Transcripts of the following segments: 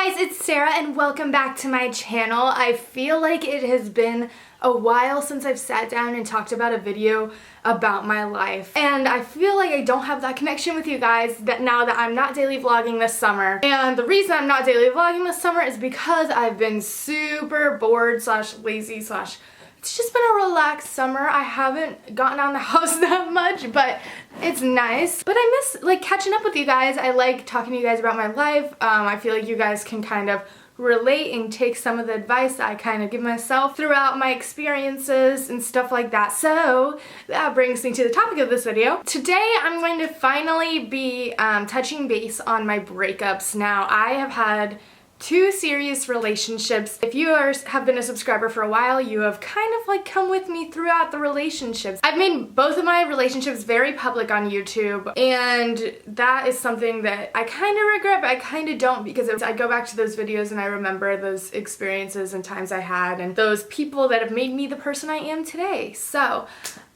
guys, it's Sarah and welcome back to my channel. I feel like it has been a while since I've sat down and talked about a video about my life, and I feel like I don't have that connection with you guys now that I'm not daily vlogging this summer. And the reason I'm not daily vlogging this summer is because I've been super bored slash lazy slash it's just been a relaxed summer. I haven't gotten out of the house that much, but it's nice. But I miss like catching up with you guys. I like talking to you guys about my life. I feel like you guys can kind of relate and take some of the advice that I kind of give myself throughout my experiences and stuff like that. So that brings me to the topic of this video. Today I'm going to finally be touching base on my breakups. Now, I have had 2 serious relationships. If you have been a subscriber for a while, you have kind of like come with me throughout the relationships. I've made both of my relationships very public on YouTube, and that is something that I kind of regret, but I kind of don't, because I go back to those videos and I remember those experiences and times I had and those people that have made me the person I am today. So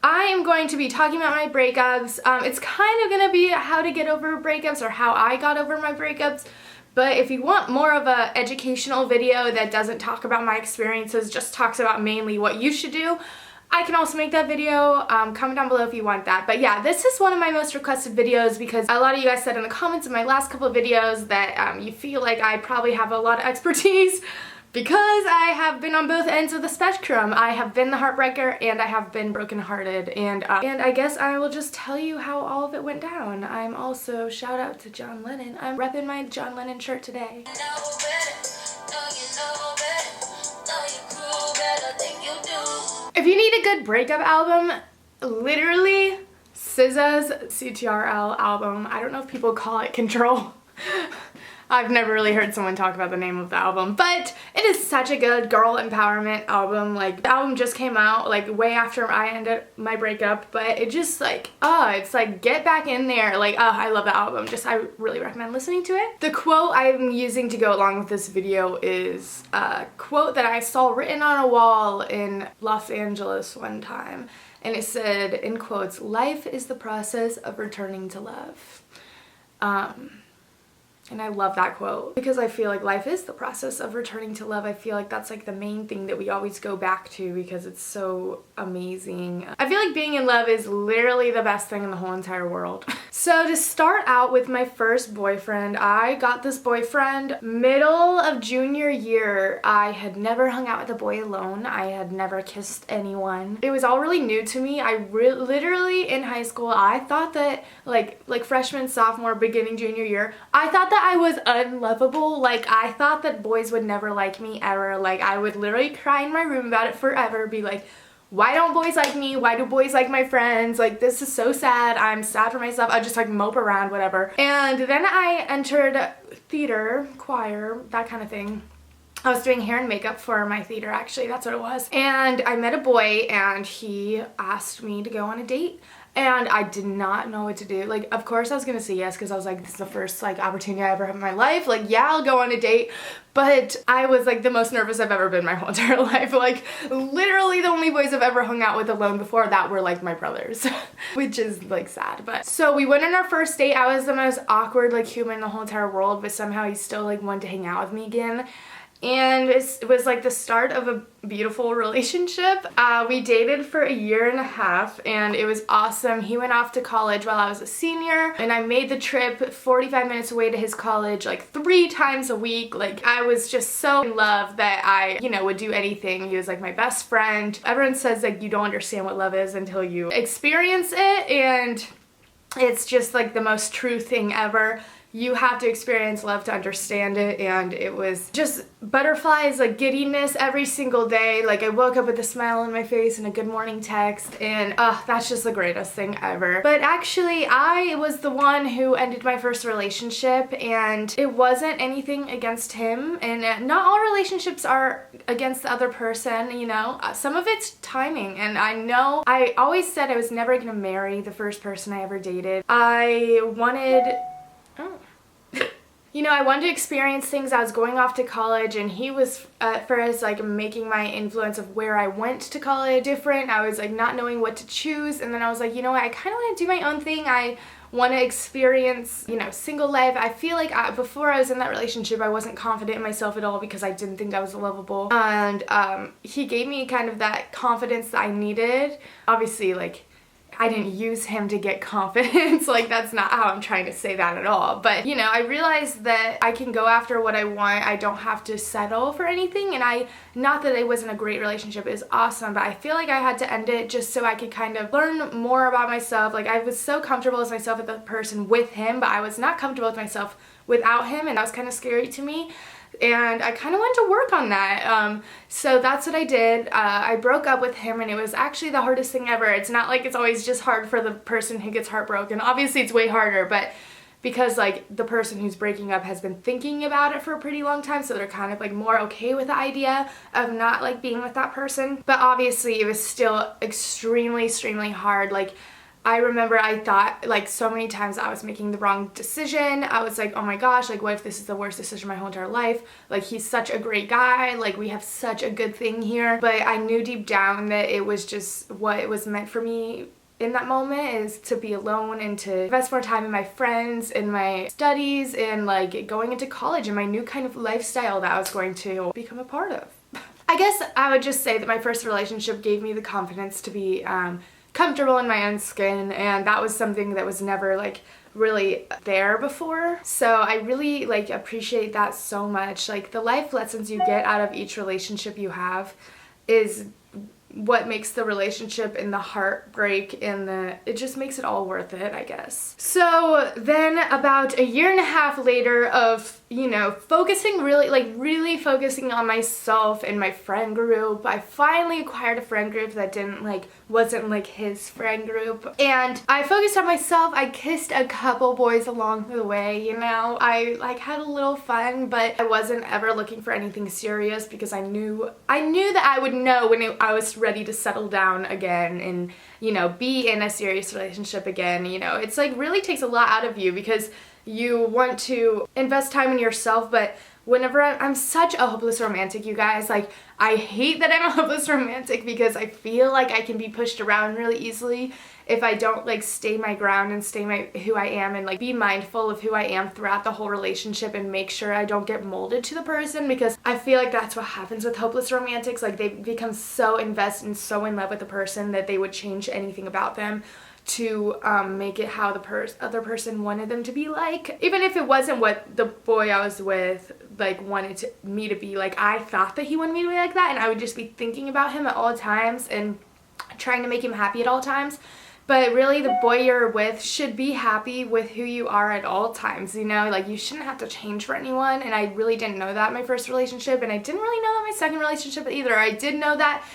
I am going to be talking about my breakups. It's kind of gonna be how to get over breakups or how I got over my breakups. But if you want more of an educational video that doesn't talk about my experiences, just talks about mainly what you should do, I can also make that video. Comment down below if you want that. But yeah, this is one of my most requested videos because a lot of you guys said in the comments in my last couple of videos that you feel like I probably have a lot of expertise because I have been on both ends of the spectrum. I have been the heartbreaker and I have been brokenhearted, and I guess I will just tell you how all of it went down. I'm also, shout out to John Lennon. I'm repping my John Lennon shirt today. If you need a good breakup album, literally SZA's CTRL album. I don't know if people call it Control. I've never really heard someone talk about the name of the album, but it is such a good girl empowerment album. Like, the album just came out like way after I ended my breakup, but it just like, it's like get back in there. Like, I love the album. I really recommend listening to it. The quote I'm using to go along with this video is a quote that I saw written on a wall in Los Angeles one time, and it said, in quotes, "Life is the process of returning to love." And I love that quote because I feel like life is the process of returning to love. I feel like that's like the main thing that we always go back to because it's so amazing. I feel like being in love is literally the best thing in the whole entire world. So to start out with my first boyfriend, I got this boyfriend middle of junior year. I had never hung out with a boy alone. I had never kissed anyone. It was all really new to me. Literally in high school, I thought that like freshman, sophomore, beginning junior year, I thought that I was unlovable. Like, I thought that boys would never like me ever. Like, I would literally cry in my room about it forever, be like, why don't boys like me? Why do boys like my friends? Like, this is so sad. I'm sad for myself. I just like mope around, whatever. And then I entered theater, choir, that kind of thing. I was doing hair and makeup for my theater, actually. That's what it was. And I met a boy and he asked me to go on a date. And I did not know what to do. Like, of course I was gonna say yes because I was like, this is the first like opportunity I ever have in my life. Like, yeah, I'll go on a date. But I was like the most nervous I've ever been my whole entire life. Like, literally the only boys I've ever hung out with alone before that were like my brothers, which is like sad. But so we went on our first date. I was the most awkward like human in the whole entire world, but somehow he still like wanted to hang out with me again. And it was like the start of a beautiful relationship. We dated for a year and a half and it was awesome. He went off to college while I was a senior and I made the trip 45 minutes away to his college like 3 times a week. Like, I was just so in love that I, would do anything. He was like my best friend. Everyone says like you don't understand what love is until you experience it, and it's just like the most true thing ever. You have to experience love to understand it, and it was just butterflies, like giddiness every single day. Like, I woke up with a smile on my face and a good morning text, and that's just the greatest thing ever. But actually, I was the one who ended my first relationship, and it wasn't anything against him, and not all relationships are against the other person, some of it's timing. And I know I always said I was never gonna marry the first person I ever dated. I wanted you know, I wanted to experience things. I was going off to college, and he was at first like making my influence of where I went to college different. I was like not knowing what to choose, and then I was like, you know what, I kind of want to do my own thing. I want to experience, you know, single life. I feel like before I was in that relationship, I wasn't confident in myself at all because I didn't think I was lovable, and he gave me kind of that confidence that I needed. Obviously, like, I didn't use him to get confidence. Like, that's not how I'm trying to say that at all. But, you know, I realized that I can go after what I want. I don't have to settle for anything. And not that it wasn't a great relationship, it was awesome, but I feel like I had to end it just so I could kind of learn more about myself. Like, I was so comfortable as myself as the person with him, but I was not comfortable with myself without him, and that was kind of scary to me. And I kind of wanted to work on that. So that's what I did. I broke up with him, and it was actually the hardest thing ever. It's not like it's always just hard for the person who gets heartbroken. Obviously it's way harder, but because like the person who's breaking up has been thinking about it for a pretty long time, so they're kind of like more okay with the idea of not like being with that person. But obviously it was still extremely hard. Like, I remember I thought like so many times I was making the wrong decision. I was like, oh my gosh, like what if this is the worst decision of my whole entire life? Like, he's such a great guy, like we have such a good thing here. But I knew deep down that it was just what it was meant for me in that moment, is to be alone and to invest more time in my friends, in my studies, and like going into college and my new kind of lifestyle that I was going to become a part of. I guess I would just say that my first relationship gave me the confidence to be comfortable in my own skin, and that was something that was never like really there before. So I really like appreciate that so much. Like, the life lessons you get out of each relationship you have is what makes the relationship and the heartbreak and it just makes it all worth it, I guess. So then about a year and a half later of, you know, really focusing on myself and my friend group, I finally acquired a friend group that wasn't like his friend group, and I focused on myself. I kissed a couple boys along the way, you know. I like had a little fun, but I wasn't ever looking for anything serious because I knew that I would know when I was ready to settle down again and, you know, be in a serious relationship again. You know, it's like really takes a lot out of you because you want to invest time in yourself, but whenever I'm such a hopeless romantic, you guys, like, I hate that I'm a hopeless romantic because I feel like I can be pushed around really easily if I don't like stay my ground and stay who I am, and like be mindful of who I am throughout the whole relationship and make sure I don't get molded to the person, because I feel like that's what happens with hopeless romantics. Like, they become so invested and so in love with the person that they would change anything about them to make it how the other person wanted them to be like. Even if it wasn't what the boy I was with like wanted me to be like, I thought that he wanted me to be like that, and I would just be thinking about him at all times and trying to make him happy at all times. But really, the boy you're with should be happy with who you are at all times, you know? Like, you shouldn't have to change for anyone, and I really didn't know that in my first relationship, and I didn't really know that in my second relationship either. I did know that,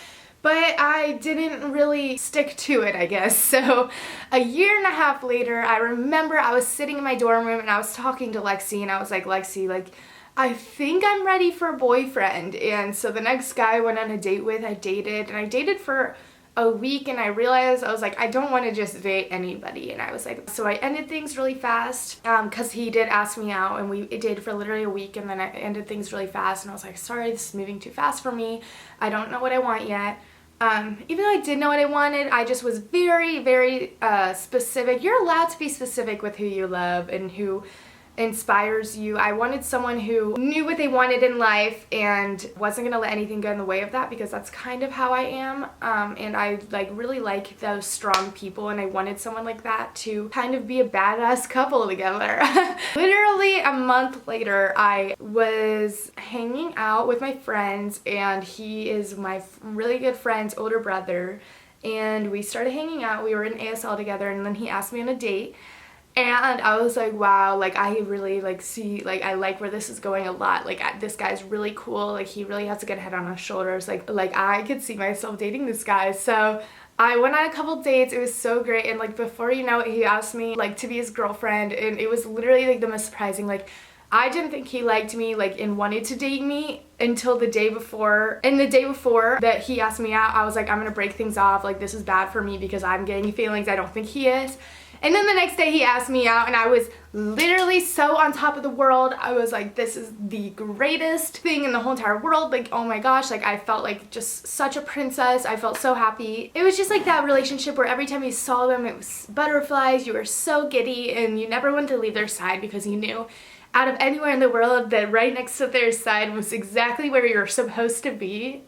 but I didn't really stick to it, I guess. So a year and a half later, I remember I was sitting in my dorm room and I was talking to Lexi, and I was like, Lexi, like, I think I'm ready for a boyfriend. And so the next guy I went on a date with, I dated for a week, and I realized, I was like, I don't want to just date anybody. And I was like, so I ended things really fast because he did ask me out, and we dated for literally a week, and then I ended things really fast, and I was like, sorry, this is moving too fast for me. I don't know what I want yet. Even though I did know what I wanted, I just was very specific. You're allowed to be specific with who you love and who inspires you. I wanted someone who knew what they wanted in life and wasn't gonna let anything get in the way of that, because that's kind of how I am, and I like really like those strong people, and I wanted someone like that to kind of be a badass couple together. Literally a month later, I was hanging out with my friends, and he is my really good friend's older brother, and we started hanging out. We were in ASL together, and then he asked me on a date. And I was like, wow, like, I really, like, I like where this is going a lot. Like, this guy's really cool. Like, he really has a good head on his shoulders. Like, I could see myself dating this guy. So I went on a couple dates. It was so great. And, like, before you know it, he asked me, like, to be his girlfriend. And it was literally, like, the most surprising. Like, I didn't think he liked me, like, and wanted to date me until the day before. And the day before that he asked me out, I was like, I'm gonna break things off. Like, this is bad for me because I'm getting feelings. I don't think he is. And then the next day he asked me out and I was literally so on top of the world. I was like, this is the greatest thing in the whole entire world. Like, oh my gosh, like I felt like just such a princess. I felt so happy. It was just like that relationship where every time you saw them, it was butterflies. You were so giddy and you never wanted to leave their side because you knew out of anywhere in the world that right next to their side was exactly where you're supposed to be.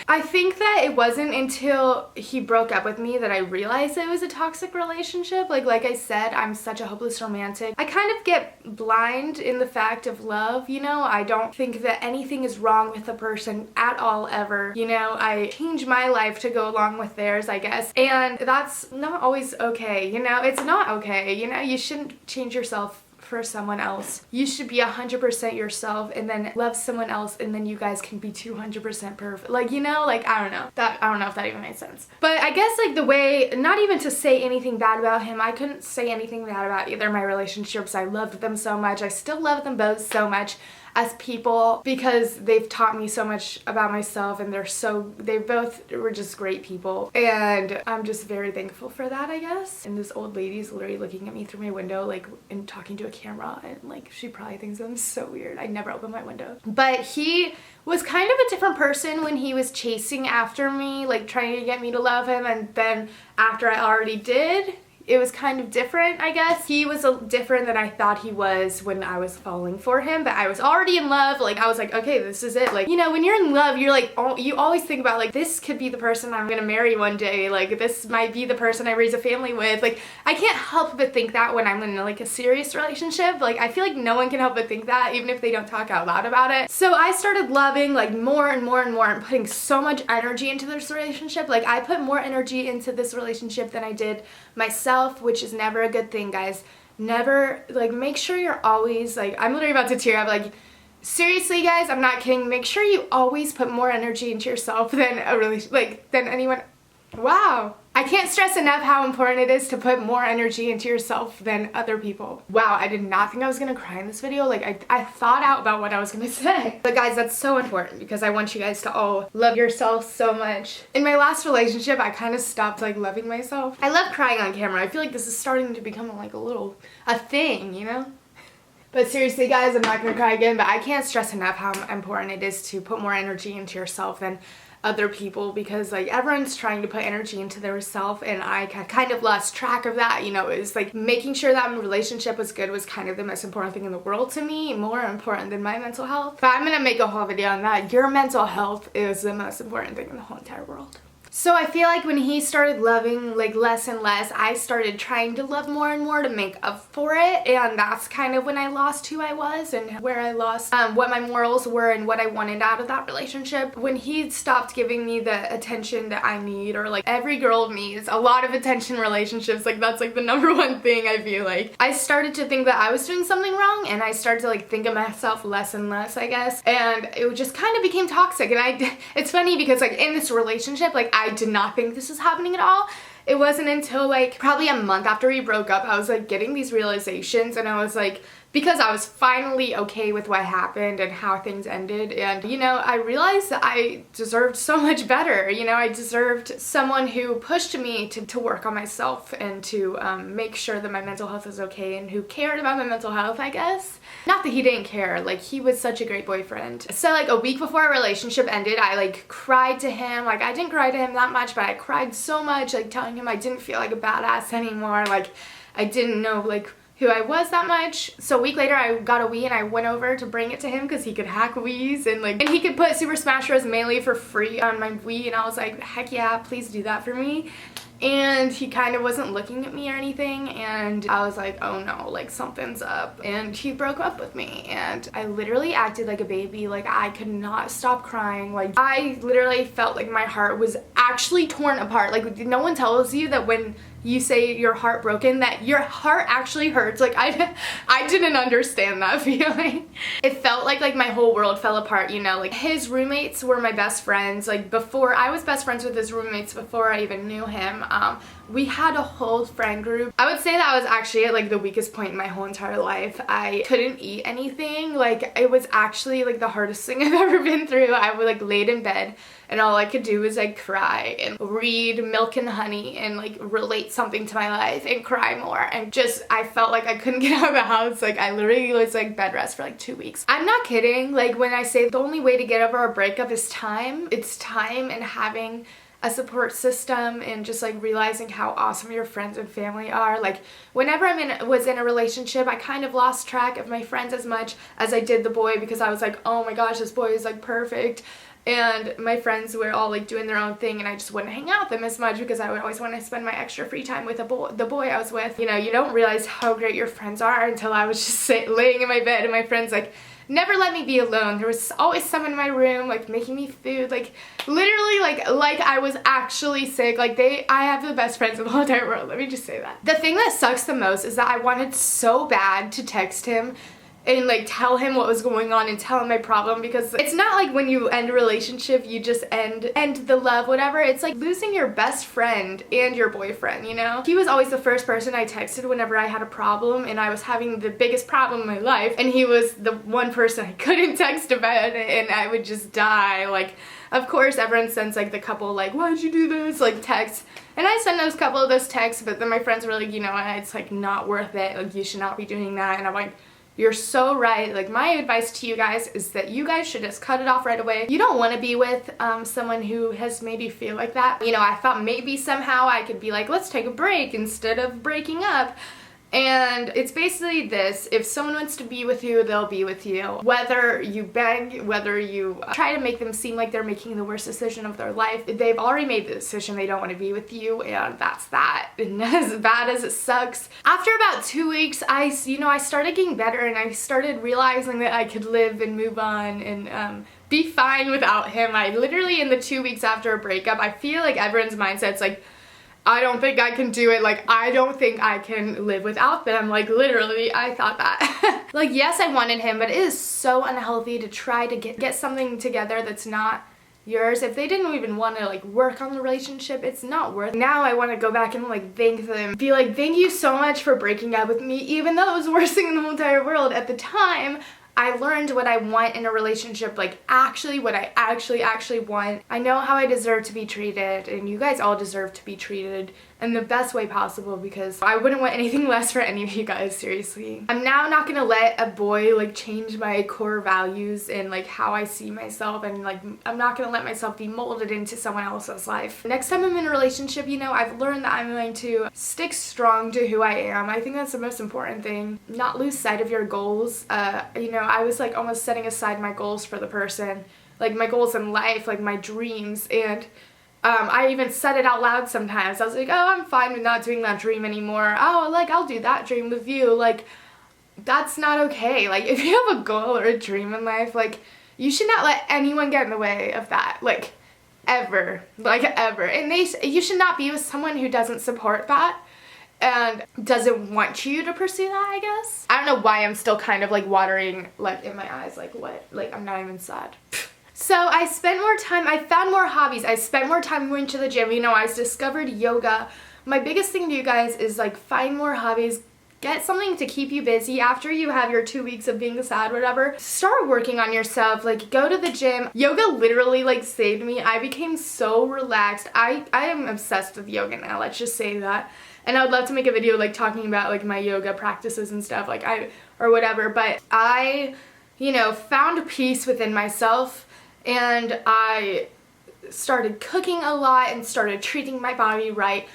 I think that it wasn't until he broke up with me that I realized it was a toxic relationship. Like I said, I'm such a hopeless romantic. I kind of get blind in the fact of love, you know? I don't think that anything is wrong with a person at all ever. You know, I change my life to go along with theirs, I guess. And that's not always okay, you know? It's not okay, you know? You shouldn't change yourself for someone else. You should be 100% yourself and then love someone else and then you guys can be 200% perfect. Like, you know, like, I don't know if that even made sense. But I guess like the way, not even to say anything bad about him, I couldn't say anything bad about either of my relationships. I loved them so much. I still love them both so much as people because they've taught me so much about myself and they both were just great people and I'm just very thankful for that, I guess. And this old lady's literally looking at me through my window like and talking to a camera and like she probably thinks I'm so weird. I never open my window. But he was kind of a different person when he was chasing after me, like trying to get me to love him, and then after I already did, it was kind of different, I guess. He was different than I thought he was when I was falling for him, but I was already in love. Like, I was like, okay, this is it. Like, you know, when you're in love, you're like, you always think about like, this could be the person I'm gonna marry one day. Like, this might be the person I raise a family with. Like, I can't help but think that when I'm in like a serious relationship. Like, I feel like no one can help but think that, even if they don't talk out loud about it. So I started loving like more and more and more and putting so much energy into this relationship. Like, I put more energy into this relationship than I did myself, which is never a good thing, guys. Never, like, make sure you're always, like, I'm literally about to tear up, like, seriously, guys, I'm not kidding. Make sure you always put more energy into yourself than than anyone. Wow. I can't stress enough how important it is to put more energy into yourself than other people. Wow, I did not think I was gonna cry in this video. Like, I thought out about what I was gonna say. But guys, that's so important because I want you guys to all love yourself so much. In my last relationship, I kind of stopped like loving myself. I love crying on camera. I feel like this is starting to become like a thing, you know? But seriously, guys, I'm not gonna cry again, but I can't stress enough how important it is to put more energy into yourself than other people, because like everyone's trying to put energy into their self and I kind of lost track of that, you know. It was like making sure that my relationship was good was kind of the most important thing in the world to me, more important than my mental health. But I'm gonna make a whole video on that. Your mental health is the most important thing in the whole entire world. So I feel like when he started loving like less and less, I started trying to love more and more to make up for it, and that's kind of when I lost who I was and where I lost what my morals were and what I wanted out of that relationship. When he stopped giving me the attention that I need, or like every girl needs a lot of attention in relationships, like that's like the #1 thing I feel like. I started to think that I was doing something wrong and I started to like think of myself less and less, I guess, and it just kind of became toxic. And it's funny because like in this relationship, like I did not think this was happening at all. It wasn't until like probably a month after we broke up, I was like getting these realizations, and I was like, because I was finally okay with what happened and how things ended, and you know, I realized that I deserved so much better. You know, I deserved someone who pushed me to work on myself and to make sure that my mental health was okay, and who cared about my mental health, I guess. Not that he didn't care, like he was such a great boyfriend. So like a week before our relationship ended, I like cried to him. Like I didn't cry to him that much, but I cried so much, like telling him I didn't feel like a badass anymore. Like I didn't know like who I was that much. So a week later I got a Wii and I went over to bring it to him because he could hack Wiis and he could put Super Smash Bros. Melee for free on my Wii, and I was like, heck yeah, please do that for me. And he kind of wasn't looking at me or anything, and I was like, oh no, like something's up. And he broke up with me, and I literally acted like a baby. Like I could not stop crying. Like I literally felt like my heart was actually torn apart. Like no one tells you that when you say you're heartbroken that your heart actually hurts. Like I didn't understand that feeling. It felt like my whole world fell apart, you know. Like his roommates were my best friends. Like before, I was best friends with his roommates before I even knew him. we had a whole friend group. I would say that I was actually at like the weakest point in my whole entire life. I couldn't eat anything. Like, it was actually like the hardest thing I've ever been through. I would like laid in bed and all I could do was like cry and read Milk and Honey and like relate something to my life and cry more, and just I felt like I couldn't get out of the house. Like, I literally was like bed rest for like 2 weeks. I'm not kidding. Like, when I say the only way to get over a breakup is time, it's time and having a support system and just like realizing how awesome your friends and family are. Like, whenever was in a relationship, I kind of lost track of my friends as much as I did the boy, because I was like, oh my gosh, this boy is like perfect. And my friends were all like doing their own thing, and I just wouldn't hang out with them as much because I would always want to spend my extra free time with the boy I was with. You know, you don't realize how great your friends are until I was just laying in my bed and my friends like never let me be alone. There was always someone in my room like making me food, like literally like I was actually sick. Like, I have the best friends in the whole entire world, let me just say that. The thing that sucks the most is that I wanted so bad to text him and like tell him what was going on and tell him my problem, because it's not like when you end a relationship you just end the love, whatever. It's like losing your best friend and your boyfriend, you know? He was always the first person I texted whenever I had a problem and I was having the biggest problem in my life, and he was the one person I couldn't text about it, and I would just die. Like, of course everyone sends like the couple like, why'd you do this, like texts, and I send those couple of those texts, but then my friends were like, you know, it's like not worth it, like you should not be doing that. And I'm like, you're so right. Like, my advice to you guys is that you guys should just cut it off right away. You don't want to be with someone who has made you feel like that. You know, I thought maybe somehow I could be like, let's take a break instead of breaking up. And it's basically this: if someone wants to be with you, they'll be with you. Whether you beg, whether you try to make them seem like they're making the worst decision of their life, they've already made the decision they don't want to be with you, and that's that. And as bad as it sucks, after about 2 weeks, I started getting better, and I started realizing that I could live and move on and be fine without him. I literally, in the 2 weeks after a breakup, I feel like everyone's mindset's like, I don't think I can do it. Like, I don't think I can live without them. Like, literally, I thought that. Like, yes, I wanted him, but it is so unhealthy to try to get something together that's not yours. If they didn't even want to like work on the relationship, it's not worth it. Now I want to go back and like thank them. Be like, thank you so much for breaking up with me, even though it was the worst thing in the whole entire world. At the time, I learned what I want in a relationship, like actually what I actually want. I know how I deserve to be treated, and you guys all deserve to be treated in the best way possible, because I wouldn't want anything less for any of you guys, seriously. I'm now not gonna let a boy like change my core values and like how I see myself, and like I'm not gonna let myself be molded into someone else's life. Next time I'm in a relationship, you know, I've learned that I'm going to stick strong to who I am. I think that's the most important thing. Not lose sight of your goals. You know, I was like almost setting aside my goals for the person, like my goals in life, like my dreams, and I even said it out loud sometimes. I was like, oh, I'm fine with not doing that dream anymore. Oh, like, I'll do that dream with you. Like, that's not okay. Like, if you have a goal or a dream in life, like, you should not let anyone get in the way of that. Like, ever. Like, ever. And you should not be with someone who doesn't support that and doesn't want you to pursue that, I guess. I don't know why I'm still kind of, like, watering, like, in my eyes. Like, what? Like, I'm not even sad. So I spent more time, I found more hobbies, I spent more time going to the gym. You know, I discovered yoga. My biggest thing to you guys is like find more hobbies, get something to keep you busy after you have your 2 weeks of being sad, whatever. Start working on yourself, like go to the gym. Yoga literally like saved me. I became so relaxed. I am obsessed with yoga now, let's just say that. And I would love to make a video like talking about like my yoga practices and stuff, like or whatever, but I, you know, found peace within myself. And I started cooking a lot and started treating my body right.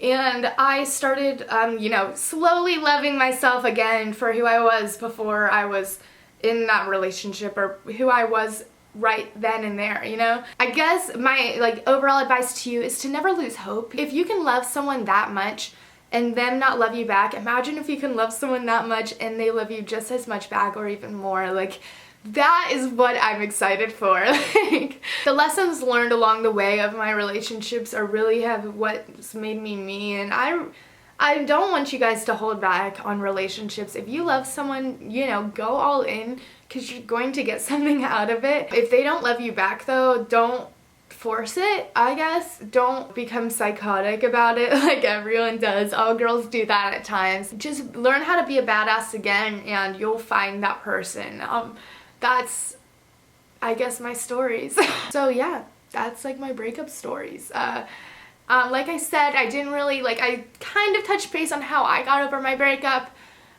And I started, you know, slowly loving myself again for who I was before I was in that relationship, or who I was right then and there, you know? I guess my, like, overall advice to you is to never lose hope. If you can love someone that much and them not love you back, imagine if you can love someone that much and they love you just as much back or even more. Like, that is what I'm excited for. Like, the lessons learned along the way of my relationships are really have what's made me me, and I don't want you guys to hold back on relationships. If you love someone, you know, go all in, because you're going to get something out of it. If they don't love you back though, don't force it, I guess. Don't become psychotic about it like everyone does. All girls do that at times. Just learn how to be a badass again and you'll find that person. That's, I guess, my stories. So yeah, that's like my breakup stories. Like I said, I didn't really, like, I kind of touched base on how I got over my breakup,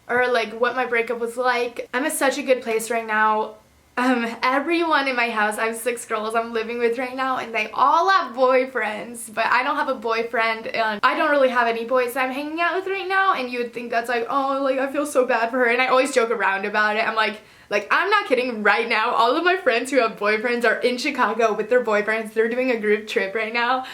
or like what my breakup was like. I'm in such a good place right now. Everyone in my house, I have 6 girls I'm living with right now, and they all have boyfriends, but I don't have a boyfriend, and I don't really have any boys that I'm hanging out with right now, and you would think that's like, oh, like, I feel so bad for her, and I always joke around about it. I'm like, I'm not kidding, right now, all of my friends who have boyfriends are in Chicago with their boyfriends. They're doing a group trip right now,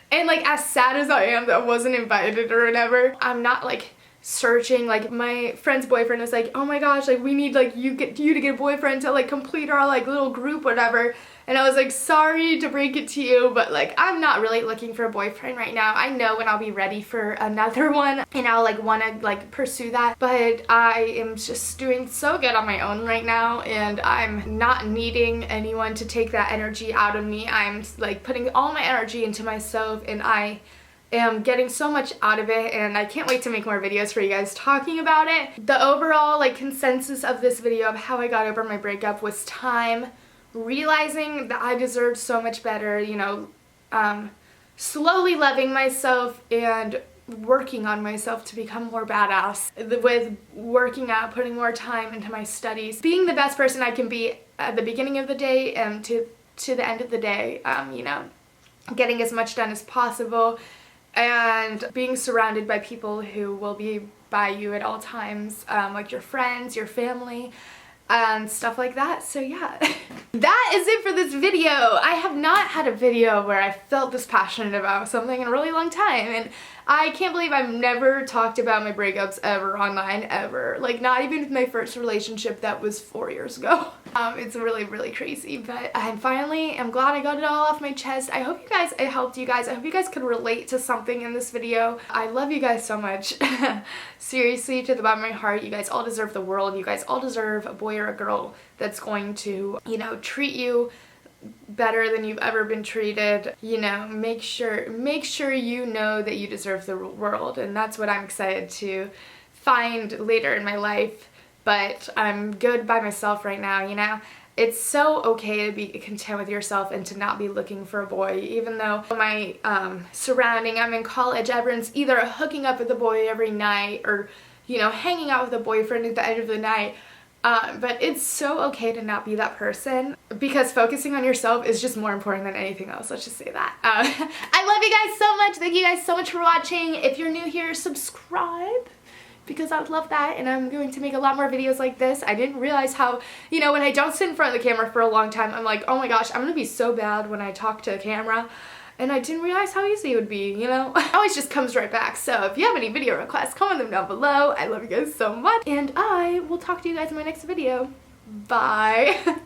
and like, as sad as I am that I wasn't invited or whatever, I'm not like searching. Like, my friend's boyfriend was like, oh my gosh, like, we need like you to get a boyfriend to like complete our like little group, whatever. And I was like, sorry to break it to you, but like, I'm not really looking for a boyfriend right now. I know when I'll be ready for another one and I'll like want to like pursue that, but I am just doing so good on my own right now, and I'm not needing anyone to take that energy out of me. I'm like putting all my energy into myself, and I am getting so much out of it, and I can't wait to make more videos for you guys talking about it. The overall like consensus of this video of how I got over my breakup was time, realizing that I deserved so much better, you know, slowly loving myself and working on myself to become more badass, with working out, putting more time into my studies, being the best person I can be at the beginning of the day and to the end of the day, you know, getting as much done as possible, and being surrounded by people who will be by you at all times, like your friends, your family, and stuff like that. So yeah, that is it for this video. I have not had a video where I felt this passionate about something in a really long time, and I can't believe I've never talked about my breakups ever online, ever. Like, not even with my first relationship that was 4 years ago. It's really, really crazy, but I'm glad I got it all off my chest. I hope you guys, it helped you guys. I hope you guys could relate to something in this video. I love you guys so much. Seriously, to the bottom of my heart, you guys all deserve the world. You guys all deserve a boy or a girl that's going to, you know, treat you better than you've ever been treated. You know, make sure you know that you deserve the world, and that's what I'm excited to find later in my life. But I'm good by myself right now, you know? It's so okay to be content with yourself and to not be looking for a boy, even though my surrounding, I'm in college, everyone's either hooking up with a boy every night or, you know, hanging out with a boyfriend at the end of the night. But it's so okay to not be that person, because focusing on yourself is just more important than anything else. Let's just say that. I love you guys so much. Thank you guys so much for watching. If you're new here, subscribe, because I would love that, and I'm going to make a lot more videos like this. I didn't realize how, you know, when I don't sit in front of the camera for a long time, I'm like, oh my gosh, I'm gonna be so bad when I talk to a camera. And I didn't realize how easy it would be, you know? It always just comes right back. So if you have any video requests, comment them down below. I love you guys so much. And I will talk to you guys in my next video. Bye.